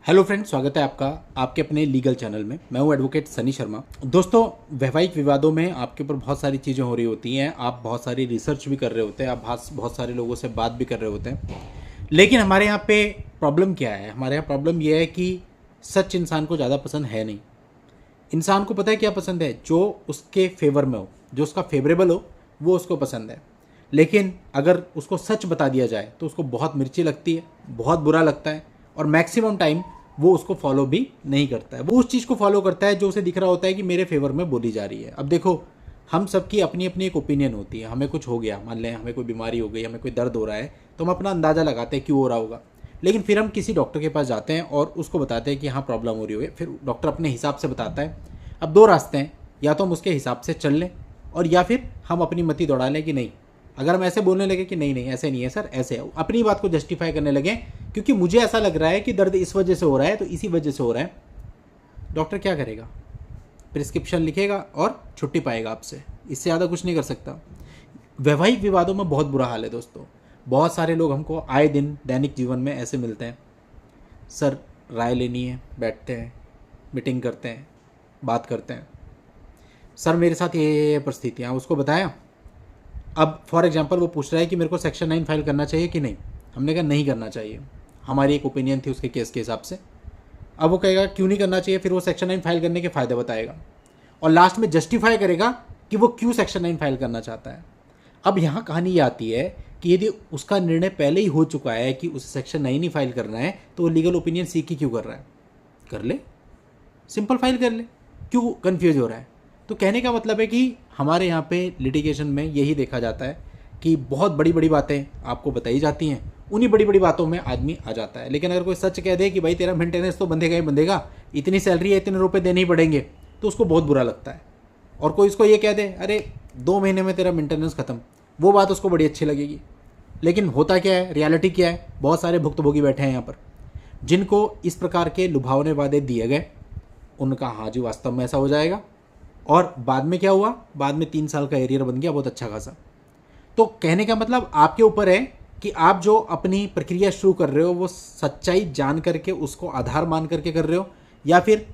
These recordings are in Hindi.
हेलो फ्रेंड, स्वागत है आपका आपके अपने लीगल चैनल में। मैं हूं एडवोकेट सनी शर्मा। दोस्तों, वैवाहिक विवादों में आपके ऊपर बहुत सारी चीज़ें हो रही होती हैं, आप बहुत सारी रिसर्च भी कर रहे होते हैं, आप बहुत सारे लोगों से बात भी कर रहे होते हैं। लेकिन हमारे यहाँ पे प्रॉब्लम क्या है? हमारे यहाँ प्रॉब्लम यह है कि सच इंसान को ज़्यादा पसंद है नहीं। इंसान को पता है क्या पसंद है? जो उसके फेवर में हो, जो उसका फेवरेबल हो, वो उसको पसंद है। लेकिन अगर उसको सच बता दिया जाए तो उसको बहुत मिर्ची लगती है, बहुत बुरा लगता है, और मैक्सिमम टाइम वो उसको फॉलो भी नहीं करता है। वो उस चीज़ को फॉलो करता है जो उसे दिख रहा होता है कि मेरे फेवर में बोली जा रही है। अब देखो, हम सबकी अपनी अपनी एक ओपिनियन होती है। हमें कुछ हो गया, मान लें हमें कोई बीमारी हो गई, हमें कोई दर्द हो रहा है, तो हम अपना अंदाज़ा लगाते हैं क्यों हो रहा होगा। लेकिन फिर हम किसी डॉक्टर के पास जाते हैं और उसको बताते हैं कि हाँ प्रॉब्लम हो रही है। फिर डॉक्टर अपने हिसाब से बताता है। अब दो रास्ते हैं, या तो हम उसके हिसाब से चल लें, और या फिर हम अपनी मति दौड़ा लें कि नहीं। अगर हम ऐसे बोलने लगे कि नहीं नहीं ऐसे नहीं है सर, ऐसे है, अपनी बात को जस्टिफाई करने लगे क्योंकि मुझे ऐसा लग रहा है कि दर्द इस वजह से हो रहा है, तो इसी वजह से हो रहा है। डॉक्टर क्या करेगा? प्रिस्क्रिप्शन लिखेगा और छुट्टी पाएगा आपसे, इससे ज़्यादा कुछ नहीं कर सकता। वैवाहिक विवादों में बहुत बुरा हाल है दोस्तों। बहुत सारे लोग हमको आए दिन दैनिक जीवन में ऐसे मिलते हैं, सर राय लेनी है, बैठते हैं, मीटिंग करते हैं, बात करते हैं, सर मेरे साथ ये परिस्थितियाँ, उसको बताया। अब फॉर एग्जांपल वो पूछ रहा है कि मेरे को सेक्शन 9 फाइल करना चाहिए कि नहीं। हमने कहा नहीं करना चाहिए, हमारी एक ओपिनियन थी उसके केस के हिसाब से। अब वो कहेगा क्यों नहीं करना चाहिए, फिर वो सेक्शन 9 फाइल करने के फ़ायदे बताएगा और लास्ट में जस्टिफाई करेगा कि वो क्यों सेक्शन 9 फाइल करना चाहता है। अब यहाँ कहानी ये आती है कि यदि उसका निर्णय पहले ही हो चुका है कि उसे सेक्शन 9 ही फाइल करना है, तो वो लीगल ओपिनियन सीख ही क्यों कर रहा है? कर ले, सिंपल फाइल कर ले, क्यों कन्फ्यूज हो रहा है? तो कहने का मतलब है कि हमारे यहाँ पे लिटिगेशन में यही देखा जाता है कि बहुत बड़ी बड़ी बातें आपको बताई जाती हैं, उन्हीं बड़ी बड़ी बातों में आदमी आ जाता है। लेकिन अगर कोई सच कह दे कि भाई तेरा मेंटेनेंस तो बंधेगा ही बंधेगा, इतनी सैलरी है, इतने रुपए देने ही पड़ेंगे, तो उसको बहुत बुरा लगता है। और कोई उसको ये कह दे अरे 2 महीने में तेरा मेंटेनेंस खत्म, वो बात उसको बड़ी अच्छी लगेगी। लेकिन होता क्या है, रियलिटी क्या है? बहुत सारे भुक्तभोगी बैठे हैं यहाँ पर, जिनको इस प्रकार के लुभावने वादे दिए गए, उनका हाँ जी वास्तव में ऐसा हो जाएगा, और बाद में क्या हुआ? बाद में 3 साल का एरियर बन गया बहुत अच्छा खासा। तो कहने का मतलब आपके ऊपर है कि आप जो अपनी प्रक्रिया शुरू कर रहे हो वो सच्चाई जान करके उसको आधार मान करके कर रहे हो, या फिर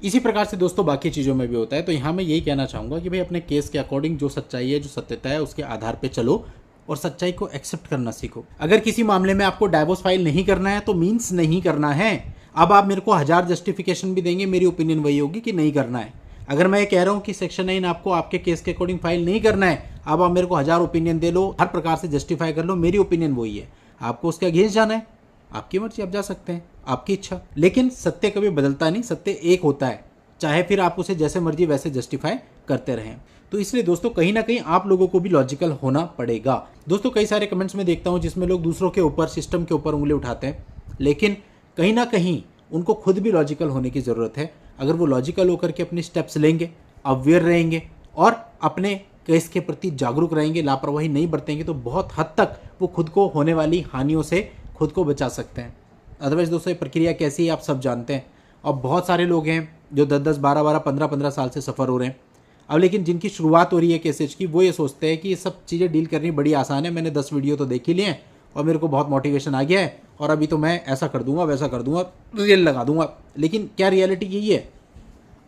इसी प्रकार से दोस्तों बाकी चीज़ों में भी होता है। तो यहाँ मैं यही कहना चाहूँगा कि भाई अपने केस के अकॉर्डिंग जो सच्चाई है, जो सत्यता है, उसके आधार पे चलो और सच्चाई को एक्सेप्ट करना सीखो। अगर किसी मामले में आपको डाइवोर्स फाइल नहीं करना है तो मीन्स नहीं करना है। अब आप मेरे को 1000 जस्टिफिकेशन भी देंगे, मेरी ओपिनियन वही होगी कि नहीं करना है। अगर मैं ये कह रहा हूँ कि सेक्शन 9 आपको आपके केस के अकॉर्डिंग फाइल नहीं करना है, अब आप मेरे को 1000 ओपिनियन दे लो, हर प्रकार से जस्टिफाई कर लो, मेरी ओपिनियन वही है। आपको उसके अगेंस्ट जाना है, आपकी मर्जी, आप जा सकते हैं, आपकी इच्छा। लेकिन सत्य कभी बदलता नहीं, सत्य एक होता है, चाहे फिर आप उसे जैसे मर्जी वैसे जस्टिफाई करते रहें। तो इसलिए दोस्तों कहीं ना कहीं आप लोगों को भी लॉजिकल होना पड़ेगा। दोस्तों कई सारे कमेंट्स में देखता हूं जिसमें लोग दूसरों के ऊपर, सिस्टम के ऊपर उंगली उठाते हैं, लेकिन कहीं ना कहीं उनको खुद भी लॉजिकल होने की ज़रूरत है। अगर वो लॉजिकल होकर के अपने स्टेप्स लेंगे, अवेयर रहेंगे और अपने केस के प्रति जागरूक रहेंगे, लापरवाही नहीं बरतेंगे, तो बहुत हद तक वो खुद को होने वाली हानियों से खुद को बचा सकते हैं। अदरवाइज दोस्तों ये प्रक्रिया कैसी है आप सब जानते हैं। और बहुत सारे लोग हैं जो 10-10, 12-12, 15-15 साल से सफ़र हो रहे हैं। अब लेकिन जिनकी शुरुआत हो रही है केसेज की, वो ये सोचते हैं कि ये सब चीज़ें डील करनी बड़ी आसान है, मैंने 10 वीडियो तो देख ही लिए हैं और मेरे को बहुत मोटिवेशन आ गया है और अभी तो मैं ऐसा कर दूंगा, वैसा कर दूंगा, रियल लगा दूंगा। लेकिन क्या रियलिटी यही है?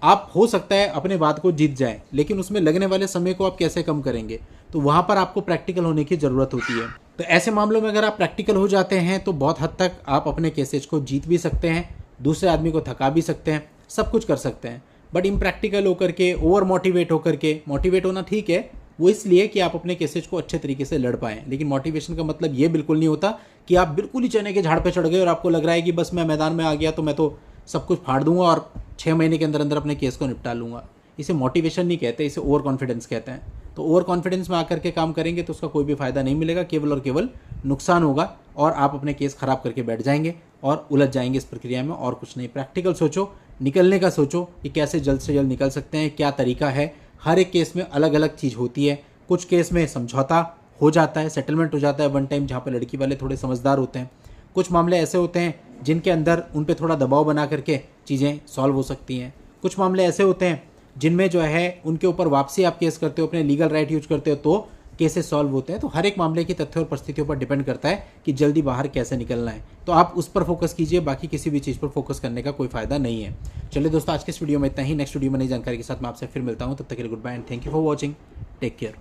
आप हो सकता है अपने बात को जीत जाएं, लेकिन उसमें लगने वाले समय को आप कैसे कम करेंगे? तो वहाँ पर आपको प्रैक्टिकल होने की ज़रूरत होती है। तो ऐसे मामलों में अगर आप प्रैक्टिकल हो जाते हैं तो बहुत हद तक आप अपने केसेज को जीत भी सकते हैं, दूसरे आदमी को थका भी सकते हैं, सब कुछ कर सकते हैं। बट इम्प्रैक्टिकल होकर के, ओवर मोटिवेट होकर के, मोटिवेट होना ठीक है, वो इसलिए कि आप अपने केसेज को अच्छे तरीके से लड़ पाएँ। लेकिन मोटिवेशन का मतलब ये बिल्कुल नहीं होता कि आप बिल्कुल ही चने के झाड़ पे चढ़ गए और आपको लग रहा है कि बस मैं मैदान में आ गया तो मैं तो सब कुछ फाड़ दूंगा और 6 महीने के अंदर अंदर अपने केस को निपटा लूँगा। इसे मोटिवेशन नहीं कहते, इसे ओवर कॉन्फिडेंस कहते हैं। तो ओवर कॉन्फिडेंस में आकर के काम करेंगे तो उसका कोई भी फ़ायदा नहीं मिलेगा, केवल और केवल नुकसान होगा और आप अपने केस ख़राब करके बैठ जाएंगे और उलझ जाएंगे इस प्रक्रिया में, और कुछ नहीं। प्रैक्टिकल सोचो, निकलने का सोचो कि कैसे जल्द से जल्द निकल सकते हैं, क्या तरीका है। हर एक केस में अलग अलग चीज़ होती है। कुछ केस में समझौता हो जाता है, सेटलमेंट हो जाता है वन टाइम, जहाँ पर लड़की वाले थोड़े समझदार होते हैं। कुछ मामले ऐसे होते हैं जिनके अंदर उन पर थोड़ा दबाव बना करके चीज़ें सॉल्व हो सकती हैं। कुछ मामले ऐसे होते हैं जिनमें जो है उनके ऊपर वापसी आप केस करते हो, अपने लीगल राइट यूज करते हो, तो केसेस सॉल्व होते हैं। तो हर एक मामले की तथ्यों और परिस्थितियों पर डिपेंड करता है कि जल्दी बाहर कैसे निकलना है। तो आप उस पर फोकस कीजिए, बाकी किसी भी चीज़ पर फोकस करने का कोई फायदा नहीं है। चलिए दोस्तों, आज के इस वीडियो में इतना ही। नेक्स्ट वीडियो में नई जानकारी के साथ मैं आपसे फिर मिलता हूँ। तब तक के लिए goodbye and thank you for watching. Take care.